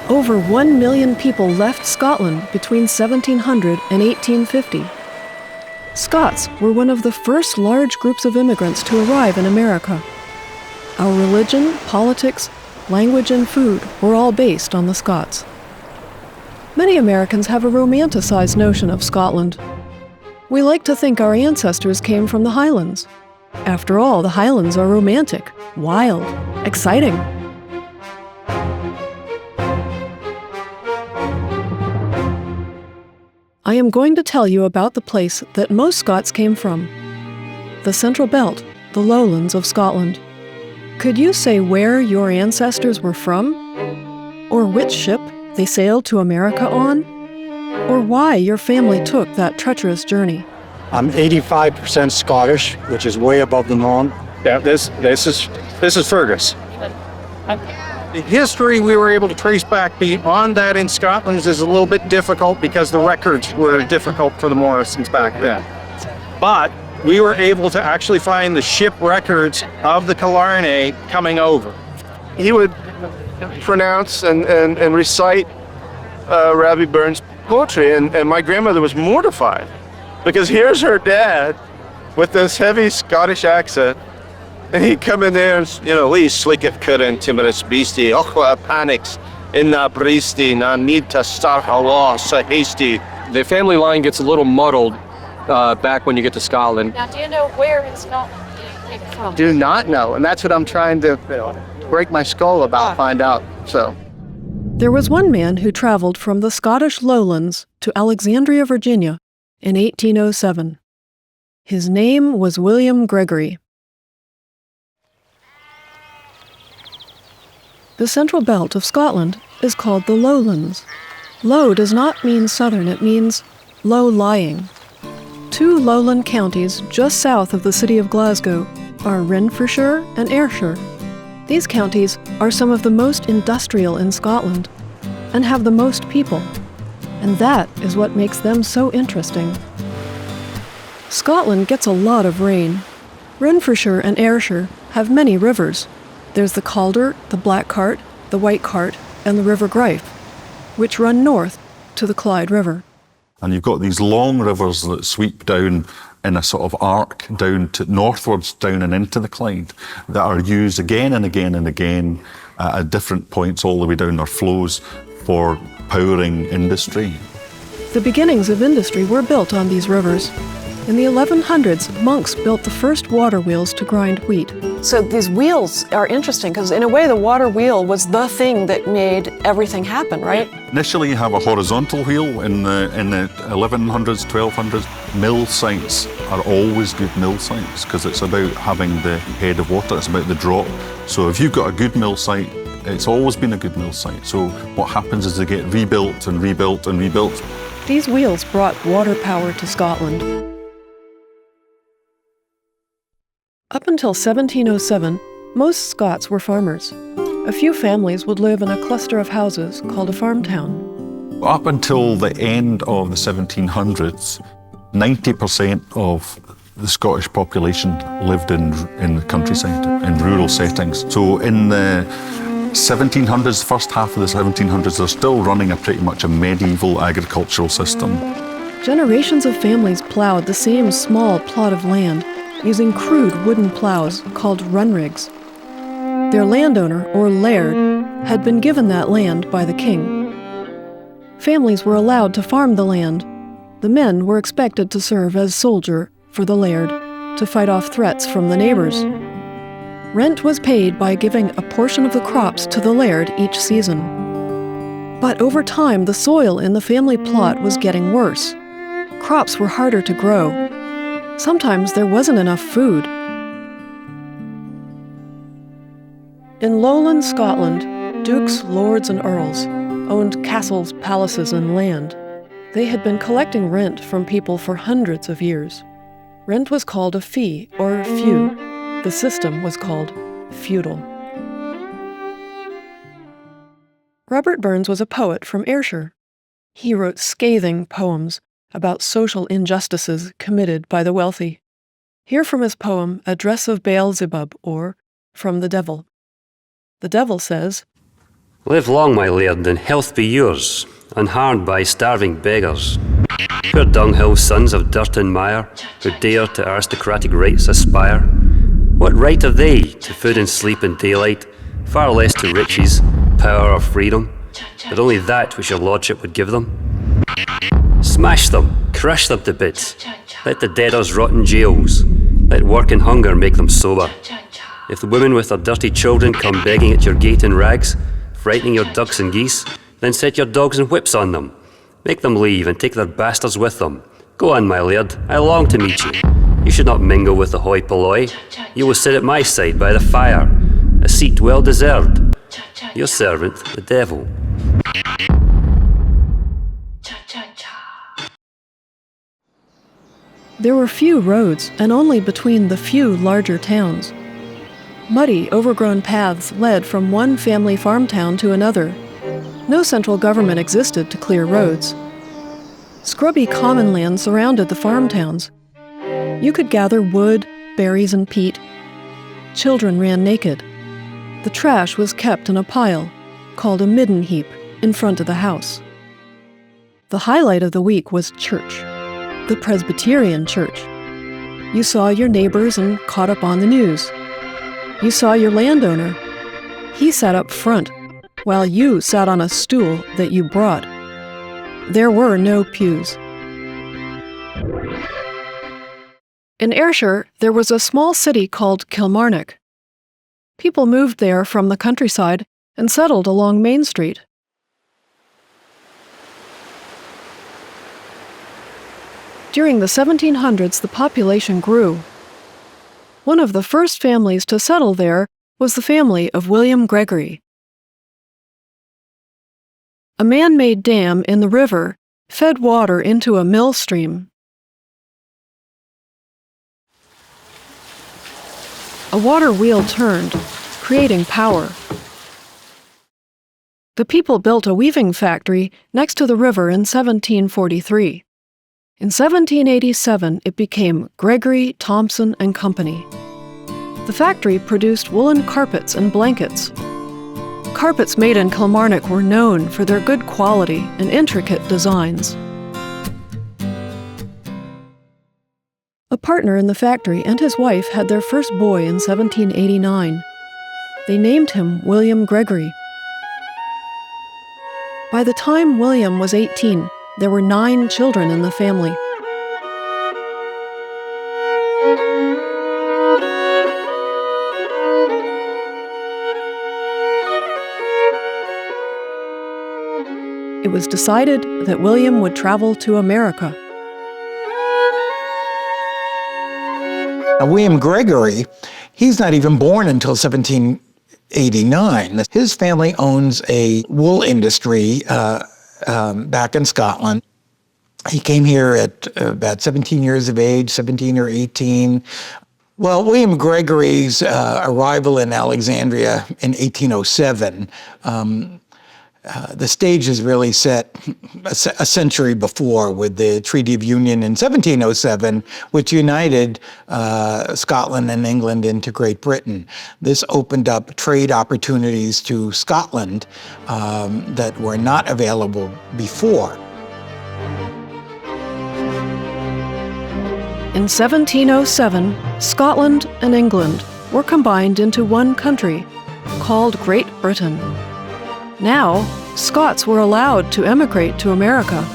Over 1 million people left Scotland between 1700 and 1850. Scots were one of the first large groups of immigrants to arrive in America. Our religion, politics, language, and food were all based on the Scots. Many Americans have a romanticized notion of Scotland. We like to think our ancestors came from the Highlands. After all, the Highlands are romantic, wild, exciting. I am going to tell you about the place that most Scots came from. The Central Belt, the lowlands of Scotland. Could you say where your ancestors were from? Or which ship they sailed to America on? Or why your family took that treacherous journey? I'm 85% Scottish, which is way above the norm. Yeah, this is Fergus. The history we were able to trace back beyond that in Scotland is a little bit difficult because the records were difficult for the Morrisons back then. But we were able to actually find the ship records of the Killarney coming over. He would pronounce and recite Rabbie Burns' poetry, and my grandmother was mortified because here's her dad with this heavy Scottish accent. And he'd come in there and, Lee slicketh current timorous beastie, ochla panics in the breasty, na need to start a law so hasty. The family line gets a little muddled back when you get to Scotland. Now, do you know where in Scotland you came from? Do not know, and that's what I'm trying to break my skull about, find out, so. There was one man who traveled from the Scottish lowlands to Alexandria, Virginia in 1807. His name was William Gregory. The central belt of Scotland is called the lowlands. Low does not mean southern, it means low-lying. Two lowland counties just south of the city of Glasgow are Renfrewshire and Ayrshire. These counties are some of the most industrial in Scotland and have the most people, and that is what makes them so interesting. Scotland gets a lot of rain. Renfrewshire and Ayrshire have many rivers. There's the Calder, the Black Cart, the White Cart, and the River Gryfe, which run north to the Clyde River. And you've got these long rivers that sweep down in a sort of arc down to northwards, down and into the Clyde, that are used again and again and again at different points all the way down their flows for powering industry. The beginnings of industry were built on these rivers. In the 1100s, monks built the first water wheels to grind wheat. So these wheels are interesting because in a way the water wheel was the thing that made everything happen, right? Initially you have a horizontal wheel in the 1100s, 1200s. Mill sites are always good mill sites because it's about having the head of water, it's about the drop. So if you've got a good mill site, it's always been a good mill site. So what happens is they get rebuilt and rebuilt and rebuilt. These wheels brought water power to Scotland. Up until 1707, most Scots were farmers. A few families would live in a cluster of houses called a farm town. Up until the end of the 1700s, 90% of the Scottish population lived in the countryside, in rural settings. So in the 1700s, first half of the 1700s, they're still running a pretty much a medieval agricultural system. Generations of families plowed the same small plot of land using crude wooden plows called run rigs. Their landowner, or laird, had been given that land by the king. Families were allowed to farm the land. The men were expected to serve as soldier for the laird, to fight off threats from the neighbors. Rent was paid by giving a portion of the crops to the laird each season. But over time, the soil in the family plot was getting worse. Crops were harder to grow. Sometimes there wasn't enough food. In lowland Scotland, dukes, lords, and earls owned castles, palaces, and land. They had been collecting rent from people for hundreds of years. Rent was called a fee, or few. The system was called feudal. Robert Burns was a poet from Ayrshire. He wrote scathing poems about social injustices committed by the wealthy. Hear from his poem, Address of Beelzebub, or From the Devil. The devil says, Live long, my laird, and health be yours, unharmed by starving beggars. Poor dunghill sons of dirt and mire, who dare to aristocratic rights aspire. What right have they to food and sleep and daylight, far less to riches, power or freedom, but only that which your lordship would give them? Smash them, crush them to bits, let the debtors rot in jails, let work and hunger make them sober. If the women with their dirty children come begging at your gate in rags, frightening your ducks and geese, then set your dogs and whips on them. Make them leave and take their bastards with them. Go on, my laird, I long to meet you. You should not mingle with the hoi polloi. You will sit at my side by the fire, a seat well deserved. Your servant, the devil. There were few roads, and only between the few larger towns. Muddy, overgrown paths led from one family farm town to another. No central government existed to clear roads. Scrubby common land surrounded the farm towns. You could gather wood, berries, and peat. Children ran naked. The trash was kept in a pile, called a midden heap, in front of the house. The highlight of the week was church, the Presbyterian church. You saw your neighbors and caught up on the news. You saw your landowner. He sat up front, while you sat on a stool that you brought. There were no pews. In Ayrshire, there was a small city called Kilmarnock. People moved there from the countryside and settled along Main Street. During the 1700s, the population grew. One of the first families to settle there was the family of William Gregory. A man-made dam in the river fed water into a mill stream. A water wheel turned, creating power. The people built a weaving factory next to the river in 1743. In 1787, it became Gregory, Thompson and Company. The factory produced woolen carpets and blankets. Carpets made in Kilmarnock were known for their good quality and intricate designs. A partner in the factory and his wife had their first boy in 1789. They named him William Gregory. By the time William was 18, there were 9 children in the family. It was decided that William would travel to America. Now, William Gregory, he's not even born until 1789. His family owns a wool industry back in Scotland. He came here at about 17 years of age, 17 or 18. Well, William Gregory's arrival in Alexandria in 1807 the stage is really set a century before with the Treaty of Union in 1707, which united Scotland and England into Great Britain. This opened up trade opportunities to Scotland that were not available before. In 1707, Scotland and England were combined into one country, called Great Britain. Now, Scots were allowed to emigrate to America.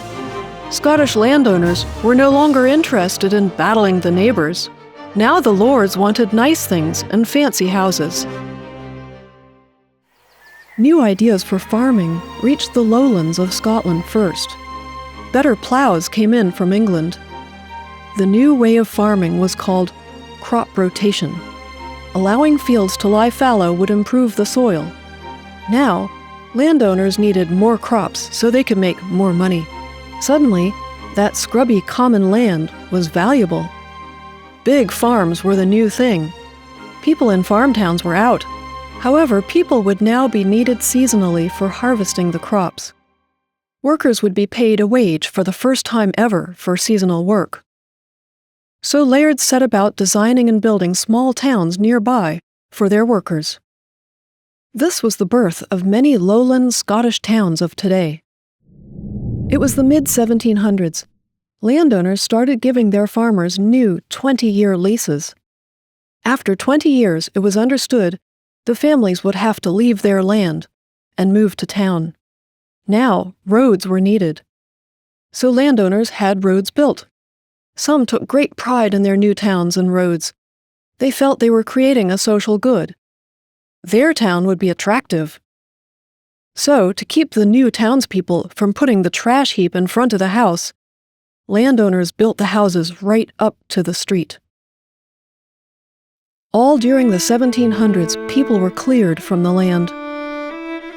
Scottish landowners were no longer interested in battling the neighbors. Now the lords wanted nice things and fancy houses. New ideas for farming reached the lowlands of Scotland first. Better plows came in from England. The new way of farming was called crop rotation. Allowing fields to lie fallow would improve the soil. Now, landowners needed more crops so they could make more money. Suddenly, that scrubby common land was valuable. Big farms were the new thing. People in farm towns were out. However, people would now be needed seasonally for harvesting the crops. Workers would be paid a wage for the first time ever for seasonal work. So lairds set about designing and building small towns nearby for their workers. This was the birth of many lowland Scottish towns of today. It was the mid-1700s. Landowners started giving their farmers new 20-year leases. After 20 years, it was understood the families would have to leave their land and move to town. Now, roads were needed. So landowners had roads built. Some took great pride in their new towns and roads. They felt they were creating a social good. Their town would be attractive. So, to keep the new townspeople from putting the trash heap in front of the house, landowners built the houses right up to the street. All during the 1700s, people were cleared from the land.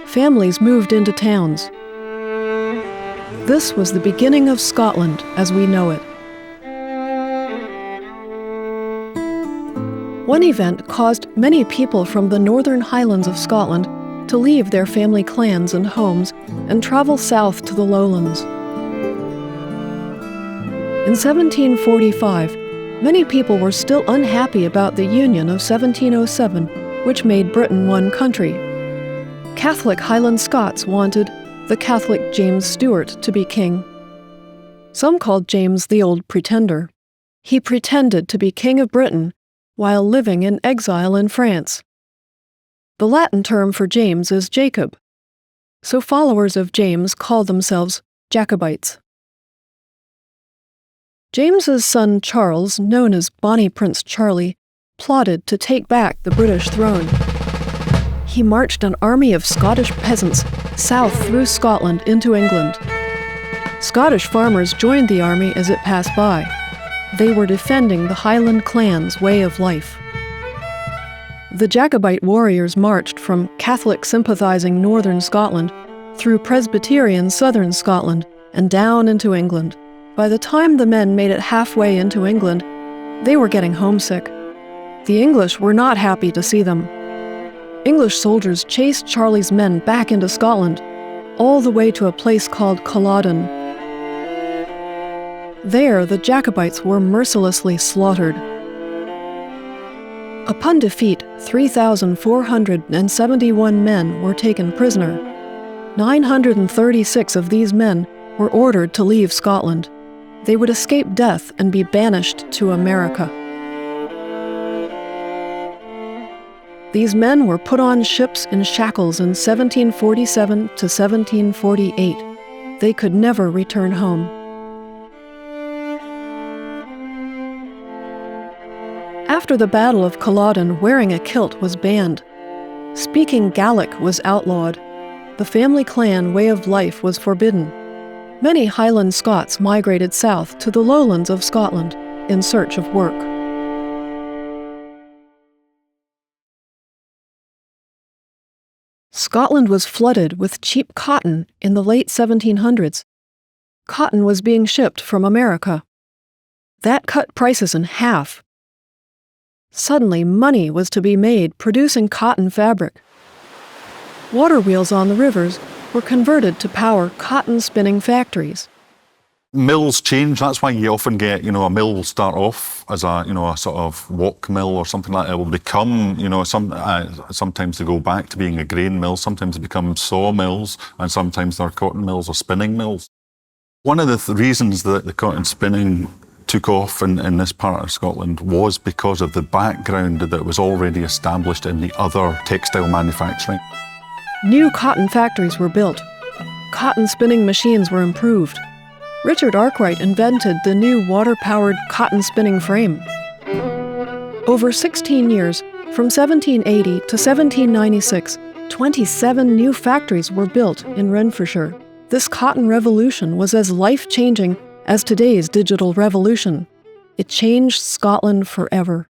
Families moved into towns. This was the beginning of Scotland as we know it. One event caused many people from the northern highlands of Scotland to leave their family clans and homes and travel south to the lowlands. In 1745, many people were still unhappy about the Union of 1707, which made Britain one country. Catholic Highland Scots wanted the Catholic James Stuart to be king. Some called James the Old Pretender. He pretended to be king of Britain while living in exile in France. The Latin term for James is Jacob, so followers of James called themselves Jacobites. James's son Charles, known as Bonnie Prince Charlie, plotted to take back the British throne. He marched an army of Scottish peasants south through Scotland into England. Scottish farmers joined the army as it passed by. They were defending the Highland clan's way of life. The Jacobite warriors marched from Catholic-sympathizing northern Scotland through Presbyterian southern Scotland and down into England. By the time the men made it halfway into England, they were getting homesick. The English were not happy to see them. English soldiers chased Charlie's men back into Scotland, all the way to a place called Culloden. There, the Jacobites were mercilessly slaughtered. Upon defeat, 3,471 men were taken prisoner. 936 of these men were ordered to leave Scotland. They would escape death and be banished to America. These men were put on ships in shackles in 1747 to 1748. They could never return home. After the Battle of Culloden, wearing a kilt was banned. Speaking Gaelic was outlawed. The family clan way of life was forbidden. Many Highland Scots migrated south to the lowlands of Scotland in search of work. Scotland was flooded with cheap cotton in the late 1700s. Cotton was being shipped from America. That cut prices in half. Suddenly, money was to be made producing cotton fabric. Water wheels on the rivers were converted to power cotton spinning factories. Mills change. That's why you often get, a mill will start off as a sort of walk mill or something like that. It will become, sometimes they go back to being a grain mill, sometimes they become sawmills, and sometimes they're cotton mills or spinning mills. One of the reasons that the cotton spinning took off in this part of Scotland was because of the background that was already established in the other textile manufacturing. New cotton factories were built. Cotton spinning machines were improved. Richard Arkwright invented the new water-powered cotton spinning frame. Over 16 years, from 1780 to 1796, 27 new factories were built in Renfrewshire. This cotton revolution was as life-changing as today's digital revolution. It changed Scotland forever.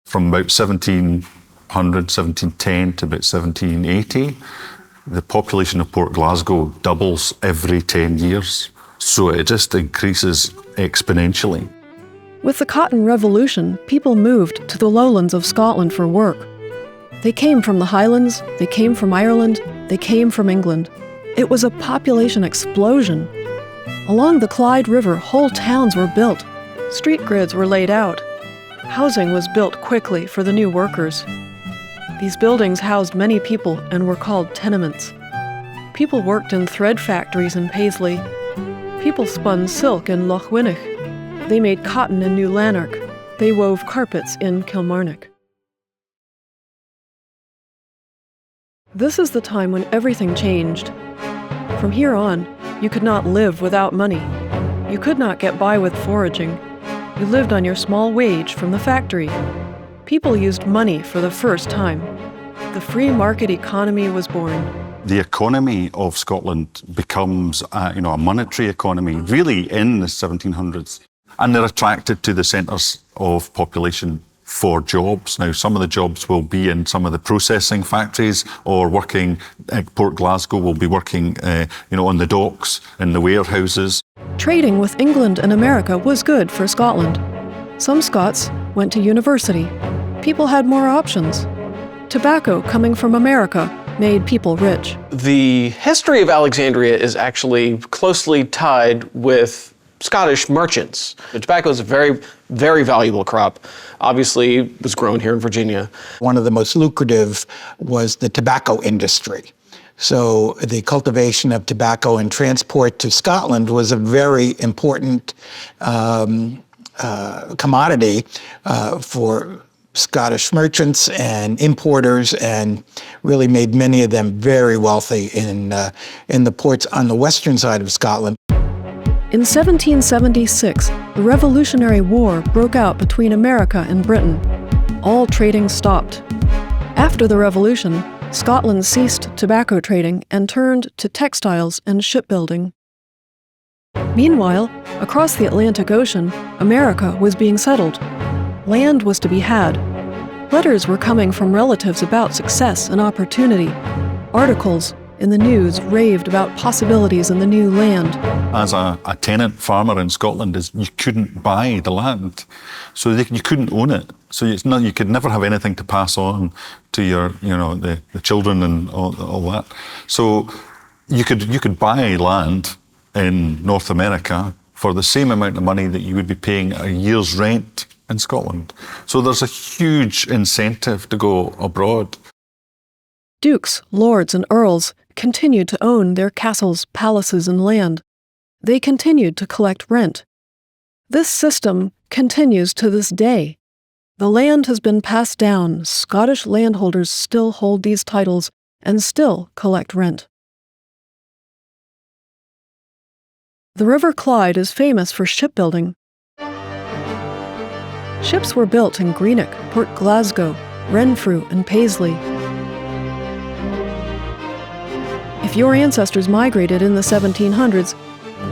From about 1700, 1710 to about 1780, the population of Port Glasgow doubles every 10 years. So it just increases exponentially. With the Cotton Revolution, people moved to the lowlands of Scotland for work. They came from the Highlands, they came from Ireland, they came from England. It was a population explosion. Along the Clyde River, whole towns were built. Street grids were laid out. Housing was built quickly for the new workers. These buildings housed many people and were called tenements. People worked in thread factories in Paisley. People spun silk in Lochwinnoch. They made cotton in New Lanark. They wove carpets in Kilmarnock. This is the time when everything changed. From here on, you could not live without money. You could not get by with foraging. You lived on your small wage from the factory. People used money for the first time. The free market economy was born. The economy of Scotland becomes a monetary economy really in the 1700s. And they're attracted to the centres of population for jobs. Now, some of the jobs will be in some of the processing factories or working at Port Glasgow will be working, on the docks, in the warehouses. Trading with England and America was good for Scotland. Some Scots went to university. People had more options. Tobacco coming from America made people rich. The history of Alexandria is actually closely tied with Scottish merchants. The tobacco is a very, very valuable crop. Obviously, it was grown here in Virginia. One of the most lucrative was the tobacco industry. So the cultivation of tobacco and transport to Scotland was a very important commodity for Scottish merchants and importers, and really made many of them very wealthy in the ports on the western side of Scotland. In 1776, the Revolutionary War broke out between America and Britain. All trading stopped. After the Revolution, Scotland ceased tobacco trading and turned to textiles and shipbuilding. Meanwhile, across the Atlantic Ocean, America was being settled. Land was to be had. Letters were coming from relatives about success and opportunity. Articles in the news raved about possibilities in the new land. As a tenant farmer in Scotland, you couldn't buy the land, so you couldn't own it. So you could never have anything to pass on to your, the children and all that. So you could buy land in North America for the same amount of money that you would be paying a year's rent in Scotland. So there's a huge incentive to go abroad. Dukes, lords, and earls continued to own their castles, palaces, and land. They continued to collect rent. This system continues to this day. The land has been passed down. Scottish landholders still hold these titles and still collect rent. The River Clyde is famous for shipbuilding. Ships were built in Greenock, Port Glasgow, Renfrew, and Paisley. If your ancestors migrated in the 1700s,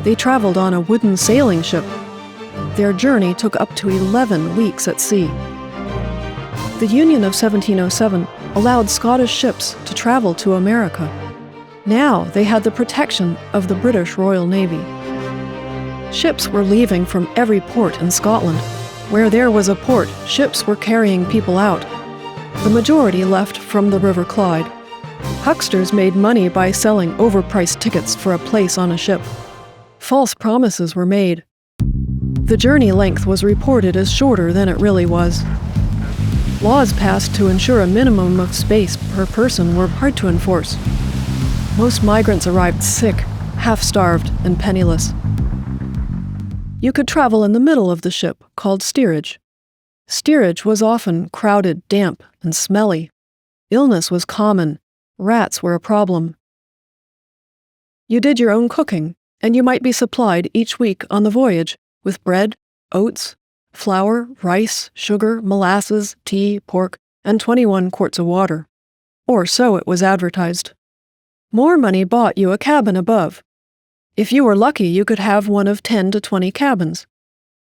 they traveled on a wooden sailing ship. Their journey took up to 11 weeks at sea. The Union of 1707 allowed Scottish ships to travel to America. Now they had the protection of the British Royal Navy. Ships were leaving from every port in Scotland. Where there was a port, ships were carrying people out. The majority left from the River Clyde. Hucksters made money by selling overpriced tickets for a place on a ship. False promises were made. The journey length was reported as shorter than it really was. Laws passed to ensure a minimum of space per person were hard to enforce. Most migrants arrived sick, half-starved, and penniless. You could travel in the middle of the ship, called steerage. Steerage was often crowded, damp, and smelly. Illness was common. Rats were a problem. You did your own cooking, and you might be supplied each week on the voyage with bread, oats, flour, rice, sugar, molasses, tea, pork, and 21 quarts of water. Or so it was advertised. More money bought you a cabin above. If you were lucky, you could have one of 10 to 20 cabins.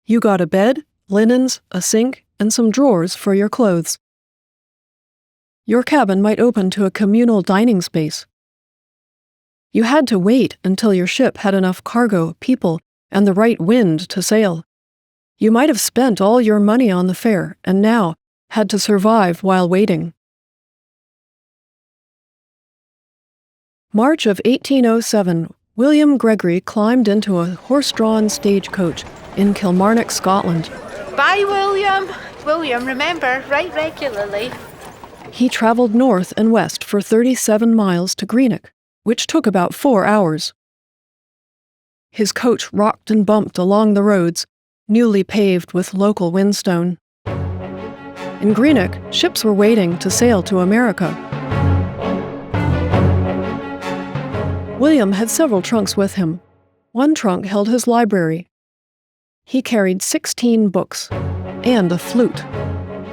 You got a bed, linens, a sink, and some drawers for your clothes. Your cabin might open to a communal dining space. You had to wait until your ship had enough cargo, people, and the right wind to sail. You might have spent all your money on the fare and now had to survive while waiting. March of 1807, William Gregory climbed into a horse-drawn stagecoach in Kilmarnock, Scotland. Bye, William. William, remember, write regularly. He traveled north and west for 37 miles to Greenock, which took about 4 hours. His coach rocked and bumped along the roads, newly paved with local whinstone. In Greenock, ships were waiting to sail to America. William had several trunks with him. One trunk held his library. He carried 16 books and a flute.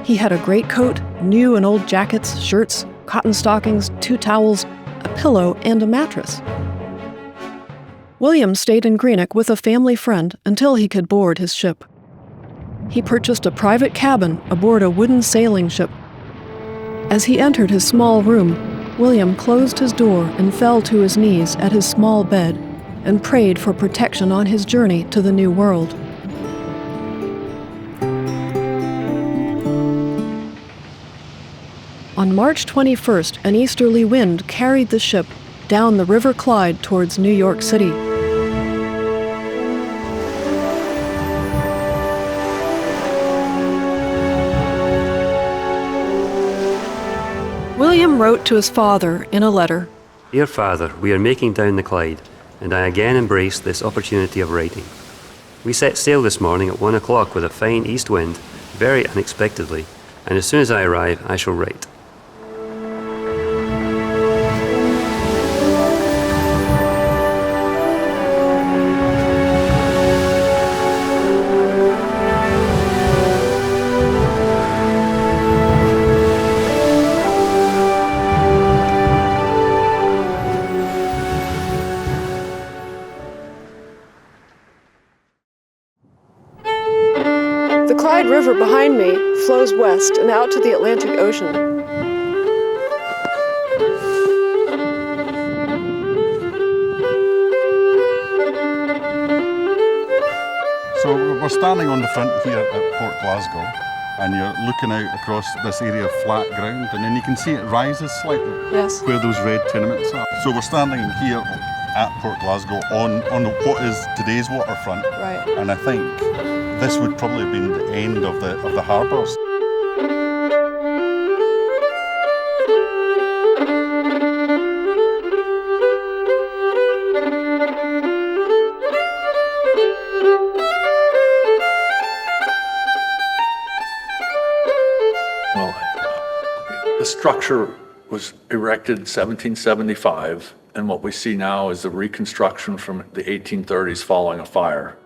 He had a greatcoat, new and old jackets, shirts, cotton stockings, 2 towels, a pillow, and a mattress. William stayed in Greenock with a family friend until he could board his ship. He purchased a private cabin aboard a wooden sailing ship. As he entered his small room, William closed his door and fell to his knees at his small bed and prayed for protection on his journey to the New World. On March 21st, an easterly wind carried the ship down the River Clyde towards New York City. William wrote to his father in a letter, Dear Father, we are making down the Clyde, and I again embrace this opportunity of writing. We set sail this morning at 1 o'clock with a fine east wind, very unexpectedly, and as soon as I arrive, I shall write. The Clyde River behind me flows west and out to the Atlantic Ocean. So we're standing on the front here at Port Glasgow, and you're looking out across this area of flat ground, and then you can see it rises slightly. Yes. Where those red tenements are. So we're standing here at Port Glasgow on what is today's waterfront. Right. And I think this would probably have been the end of the harbours. Well, the structure was erected in 1775, and what we see now is the reconstruction from the 1830s following a fire.